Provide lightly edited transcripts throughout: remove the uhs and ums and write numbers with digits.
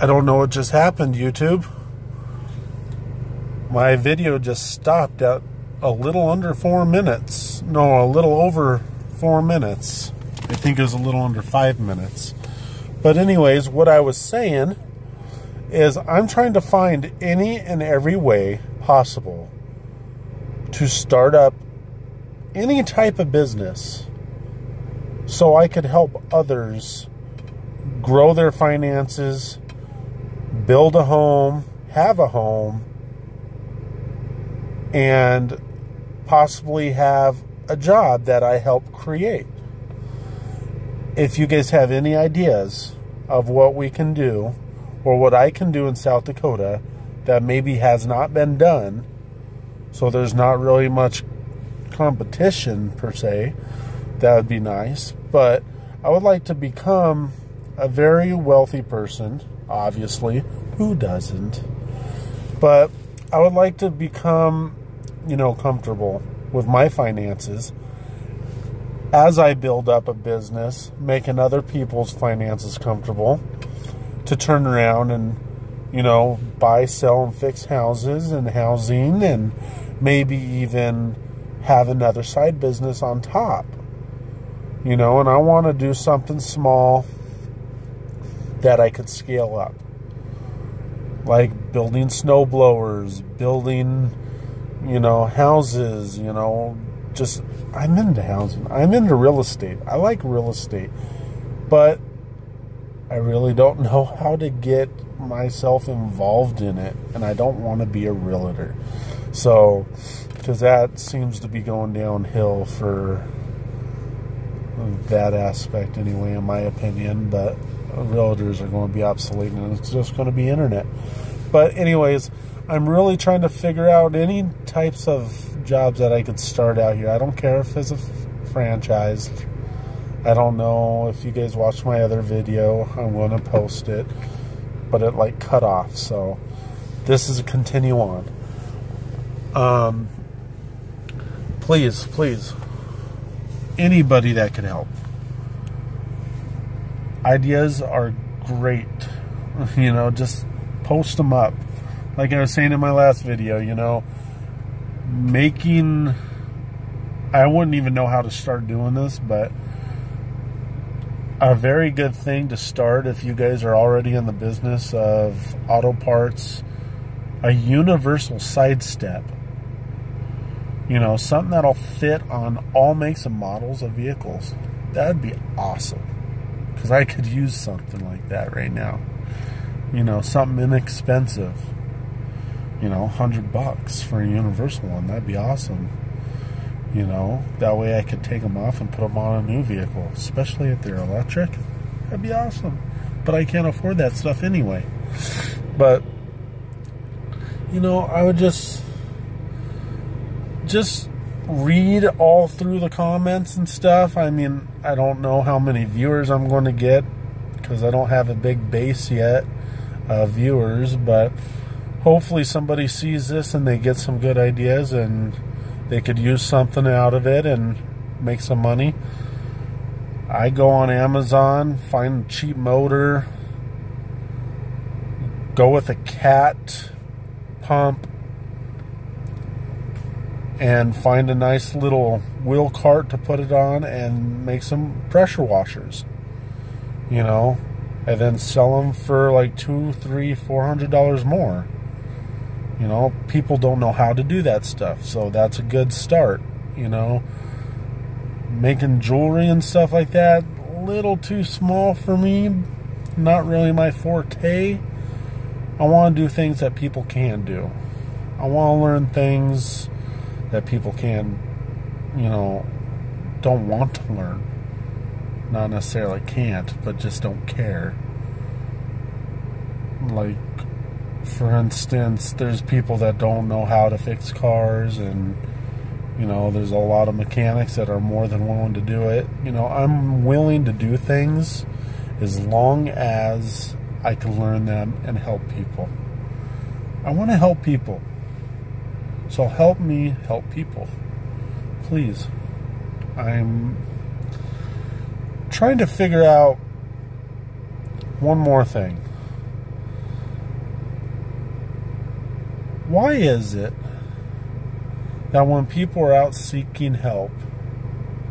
I don't know what just happened, YouTube. My video just stopped at a little under 4 minutes. No, a little over 4 minutes. I think it was a little under 5 minutes. But anyways, what I was saying is I'm trying to find any and every way possible to start up any type of business so I could help others grow their finances, build a home, have a home, and possibly have a job that I help create. If you guys have any ideas of what we can do or what I can do in South Dakota that maybe has not been done, so there's not really much competition per se, that would be nice. But I would like to become a very wealthy person, obviously. Who doesn't? But I would like to become, comfortable with my finances as I build up a business, making other people's finances comfortable to turn around and, buy, sell, and fix houses and housing, and maybe even have another side business on top. And I want to do something small that I could scale up. Like building snow blowers, building, houses, just, I'm into housing. I'm into real estate. I like real estate. But I really don't know how to get myself involved in it. And I don't want to be a realtor. So, because that seems to be going downhill for that aspect anyway, in my opinion. But realtors are going to be obsolete and it's just going to be internet. But anyways, I'm really trying to figure out any types of jobs that I could start out here. I don't care if it's a franchise. I don't know if you guys watched my other video. I'm going to post it, but it cut off. So this is a continue on. Please, anybody that could help. Ideas are great. Just post them up. Like I was saying in my last video, I wouldn't even know how to start doing this, but a very good thing to start if you guys are already in the business of auto parts, a universal side step. Something that'll fit on all makes and models of vehicles. That'd be awesome. Because I could use something like that right now. Something inexpensive. $100 for a universal one. That'd be awesome. That way I could take them off and put them on a new vehicle. Especially if they're electric. That'd be awesome. But I can't afford that stuff anyway. But, I would just read all through the comments and stuff. I mean, I don't know how many viewers I'm going to get because I don't have a big base yet of viewers, but hopefully somebody sees this and they get some good ideas and they could use something out of it and make some money. I go on Amazon, find a cheap motor, go with a cat pump, and find a nice little wheel cart to put it on and make some pressure washers, and then sell them for like $200, $300, $400 more. People don't know how to do that stuff, so that's a good start. Making jewelry and stuff like that, a little too small for me, not really my forte. I want to do things that people can do. I want to learn things that people don't want to learn. Not necessarily can't, but just don't care. Like, for instance, there's people that don't know how to fix cars, and, there's a lot of mechanics that are more than willing to do it. I'm willing to do things as long as I can learn them and help people. I want to help people. So help me help people. Please. I'm trying to figure out one more thing. Why is it that when people are out seeking help,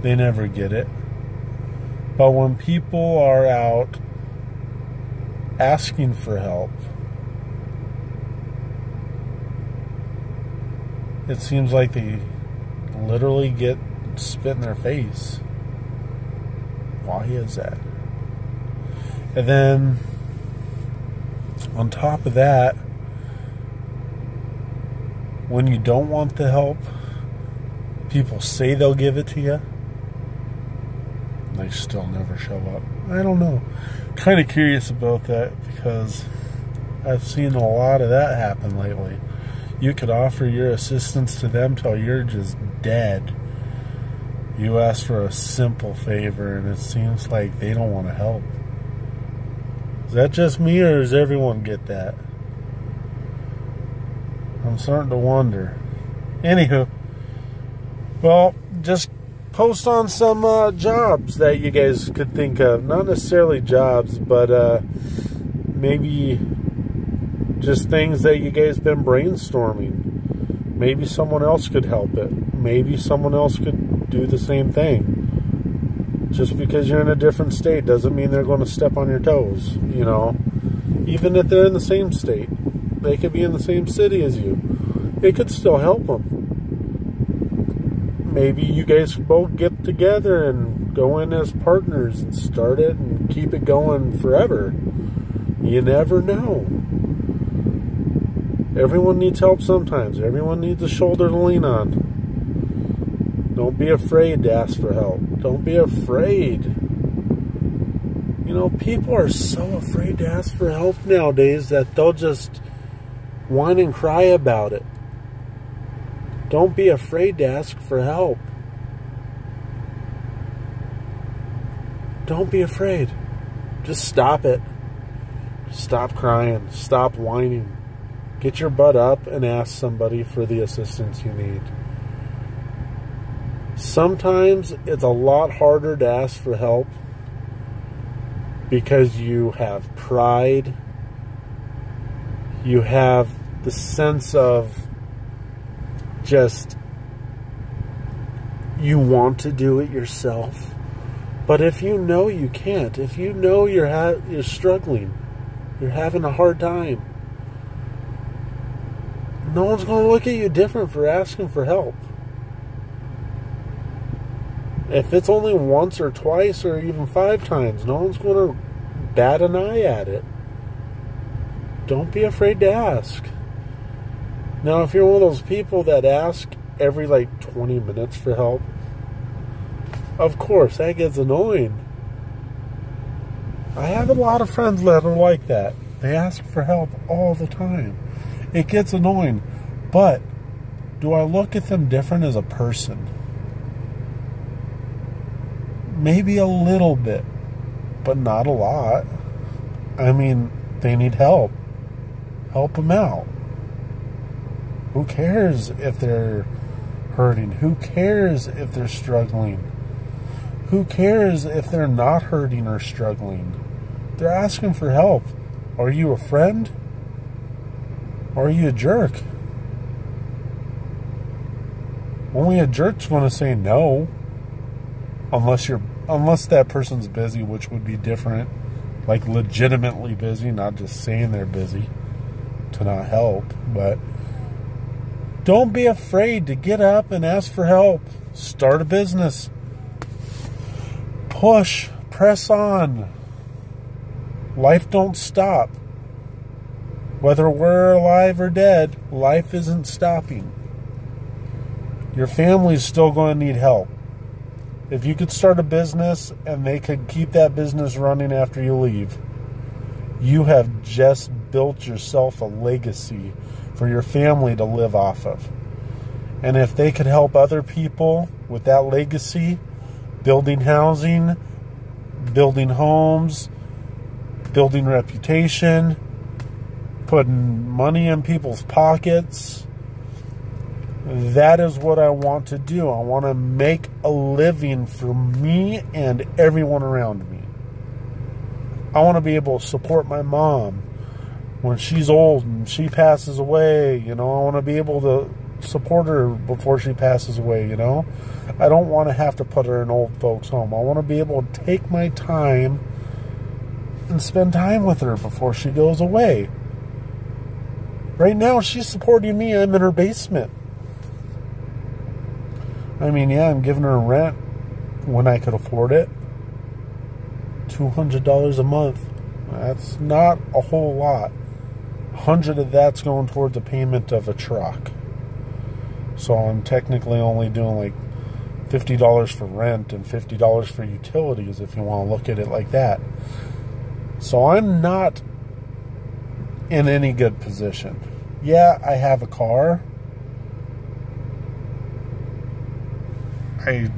they never get it? But when people are out asking for help, it seems like they literally get spit in their face. Why is that? And then on top of that, when you don't want the help, people say they'll give it to you, and they still never show up. I don't know. Kind of curious about that, because I've seen a lot of that happen lately. You could offer your assistance to them till you're just dead. You ask for a simple favor, and it seems like they don't want to help. Is that just me, or does everyone get that? I'm starting to wonder. Anywho, well, just post on some jobs that you guys could think of. Not necessarily jobs, but maybe just things that you guys been brainstorming. Maybe someone else could help it. Maybe someone else could do the same thing. Just because you're in a different state doesn't mean they're going to step on your toes, you know. Even if they're in the same state, they could be in the same city as you. It could still help them. Maybe you guys both get together and go in as partners and start it and keep it going forever. You never know. Everyone needs help sometimes. Everyone needs a shoulder to lean on. Don't be afraid to ask for help. Don't be afraid. You know, people are so afraid to ask for help nowadays that they'll just whine and cry about it. Don't be afraid to ask for help. Don't be afraid. Just stop it. Stop crying. Stop whining. Get your butt up and ask somebody for the assistance you need. Sometimes it's a lot harder to ask for help because you have pride. You have the sense of just you want to do it yourself. But if you know you can't, if you know you're struggling, you're having a hard time, no one's going to look at you different for asking for help. If it's only once or twice or even 5 times, no one's going to bat an eye at it. Don't be afraid to ask. Now, if you're one of those people that ask every 20 minutes for help, of course, that gets annoying. I have a lot of friends that are like that. They ask for help all the time. It gets annoying. But do I look at them different as a person? Maybe a little bit, but not a lot. I mean, they need help. Help them out. Who cares if they're hurting? Who cares if they're struggling? Who cares if they're not hurting or struggling? They're asking for help. Are you a friend? Or are you a jerk? Only a jerk's going to say no. Unless that person's busy, which would be different. Like legitimately busy, not just saying they're busy to not help. But don't be afraid to get up and ask for help. Start a business. Push. Press on. Life don't stop. Whether we're alive or dead, life isn't stopping. Your family's still going to need help. If you could start a business and they could keep that business running after you leave, you have just built yourself a legacy for your family to live off of. And if they could help other people with that legacy, building housing, building homes, building reputation, putting money in people's pockets, that is what I want to do. I want to make a living for me and everyone around me. I want to be able to support my mom, when she's old and she passes away, you know, I want to be able to support her before she passes away, you know. I don't want to have to put her in old folks' home. I want to be able to take my time and spend time with her before she goes away. Right now, she's supporting me. I'm in her basement. I mean, yeah, I'm giving her rent when I could afford it. $200 a month. That's not a whole lot. 100 of that's going towards the payment of a truck. So I'm technically only doing like $50 for rent and $50 for utilities, if you want to look at it like that. So I'm not in any good position. Yeah, I have a car. I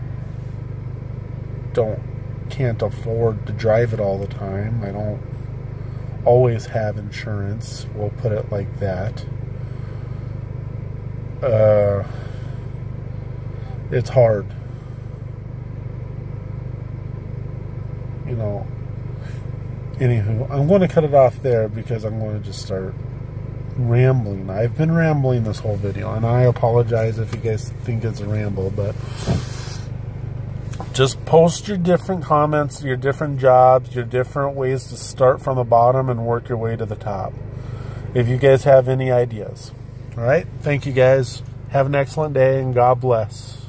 can't afford to drive it all the time. I don't always have insurance. We'll put it like that. It's hard. You know. Anywho, I'm going to cut it off there because I'm going to just start rambling. I've been rambling this whole video, and I apologize if you guys think it's a ramble, but just post your different comments, your different jobs, your different ways to start from the bottom and work your way to the top. If you guys have any ideas. All right? Thank you guys. Have an excellent day, and God bless.